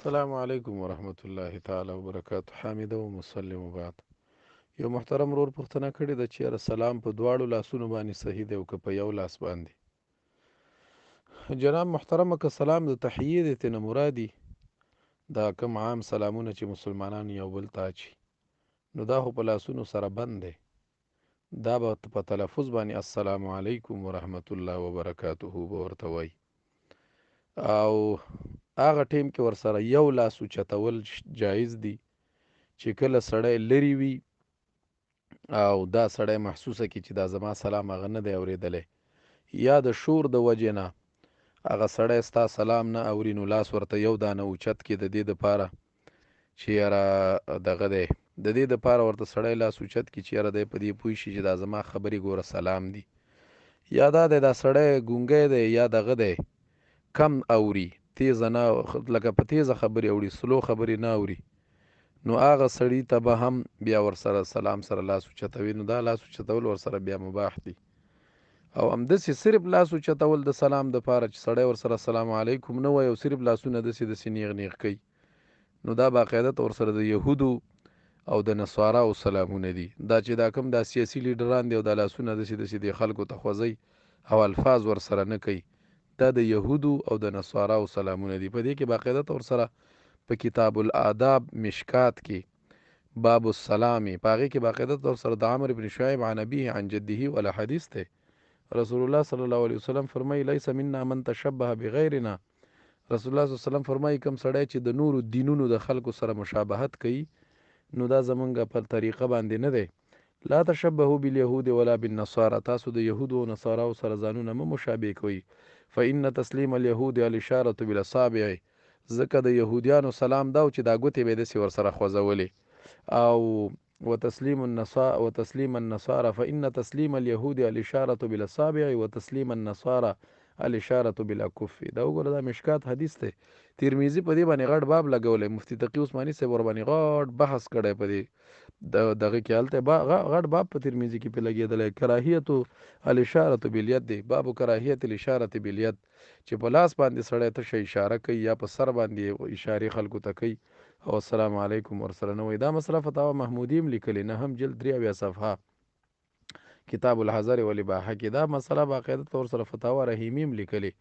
السلام علیکم ورحمت الله تعالی وبرکاتہ. حامد و مسلم وبعد. یو محترم ورور پوښتنه کړې ده چې یاره سلام په دواړو لاسونو باندې صحیح دی او که په یو لاس باندې؟ جناب محترمه، که سلام د تحیې دی ترنه مرادي دا کوم عام سلامونه چې مسلمانان یو بل ته اچي، نو دا خو په لاسونو سره بند دی. دا به په تلفظ باندې السلام علیکم ورحمت الله وبرکاتہ به ورته وایي، او هغه ټیم کې ورسره یو لاس اوچتول جایز دي چې کله سړی لرې وي او دا سړی محسوسه کړي چې دا زما سلام هغه نه دی اورېدلی، یا د شور د وجې نه هغه سړی ستا سلام نه اوري، نو لاس ورته یو دانه اوچت کړي د دې دپاره چې یاره دغه دی، د دې دپاره ورته سړی لاس اوچت کړي چې یاره دی په دې پوه شي چې دا زما خبرې ګوره سلام دي. یا دا دی دا سړی ګونګی دی یا دغه دی کم اوري، تیزه نه لکه په تیزه خبرې اوري، سلو خبرې نه اوري، نو هغه سړي ته به هم بیا ورسره سلام سره لاس اوچتوي، نو دا لاس اوچتول ورسره بیا مباح دي. او همداسې صرف لاس اوچتول د سلام دپاره چې سړی ورسره السلام علیکم نه وایي او صرف لاسونه داسې نیغ نیغ کوي، نو دا باقاعدت ورسره د یهودو او د نصاراو سلامونه دي. دا چې دا کوم دا سیاسي لیډران دي او دا لاسونه داسې د خلکو ته خوځوي او الفاظ ورسره نه کوي، دا د یهودو او د نصاراو سلامونه دي. په دې کې باقاعدت ورسره په کتاب الآداب مشکات کې باب السلام په هغې کې باقاعدت ورسره د عمرو بن شعیب عن ابیه عن جده والا حدیث دی. رسول الله صلی الله علیه وسلم فرمایي لیس منا من تشبه بغیرنا. رسول الله صلی الله علیه وسلم فرمایي کوم سړی چې د نورو دینونو د خلکو سره مشابهت کوي نو دا زمونږ په طریقه باندې نه دی. لا تشبهوا بالیهود ولا بالنصارى، تاسو د یهودو او نصاراو سره ځانونه مه مشابه کوئ. فإن تسلیم اليهود الاشاره بالاصابع، ځکه د یهودیانو سلام دا چې دا ګوتې به یې داسې ورسره خوځولې، او وتسلیم النصارى فإن تسلیم اليهود الاشاره بالاصابع وتسلیم النصارى الاشاره بالاکف. دا وګوره دا مشکات حدیث دی. ترمذی په دې باندې غټ باب لګولی، مفتی تقی عثماني صاحب ور باندې غټ بحث کړی په دې دغه کې، هلته غټ باب په ترمذی کې پې لګېدلی، کراهیت الاشاره بالید دی، باب کراهیت الاشاره بالید، چې په لاس باندې سړی تشه اشاره کوي یا په سر باندې اشارې خلکو ته کوي او السلام علیکم ورسره نه وایي. دا مسله فتاوا محمودي هم لیکلې، نه هم جلد 83 صفحه کتاب الحذر والاباحه کې دا مسله باقاعدت ورسره فتاوا رحیمی هم لیکلې.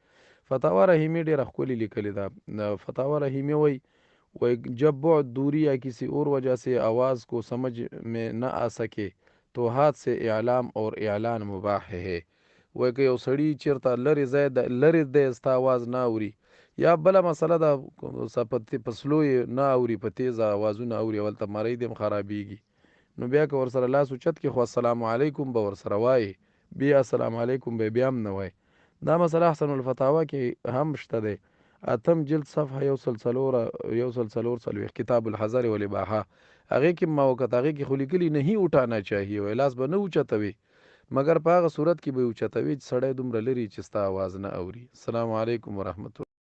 فتاوا رحیمی ډېره ښکلې لیکلې ده. فتاوا رحیمی وایي जब बहुत दूरी या किसी और वजह से आवाज़ को समझ में न आ सके तो हाथ से اعلام और اعلان مباح है. وایي که یو سړي چېرته لرې دی ستا آواز نه اوري، یا بله مسله ده په سلو یې نه اوري، په تیزه آوازونه اوري، هلته مرۍ دې هم خرابېږي، نو بیا که ورسره لاس اوچت کړي خو السلام علیکم به ورسره وایي، بیا السلام علیکم به بیا هم نه وایي. دا مسله احسن الفتاوا کې هم شته دی، اتم جلد صفحه 144 کتاب الحذر والاباحه، هغې کې ما وکت هغې کې خو لیکلي نہیں اٹھانا چاہیے، وایي لاس به نه اوچتوي، مګر په هغه صورت کې به یې اوچتوي چې سړی دومره لري چې ستا آواز نه اوري. السلام علیکم ورحمت الله.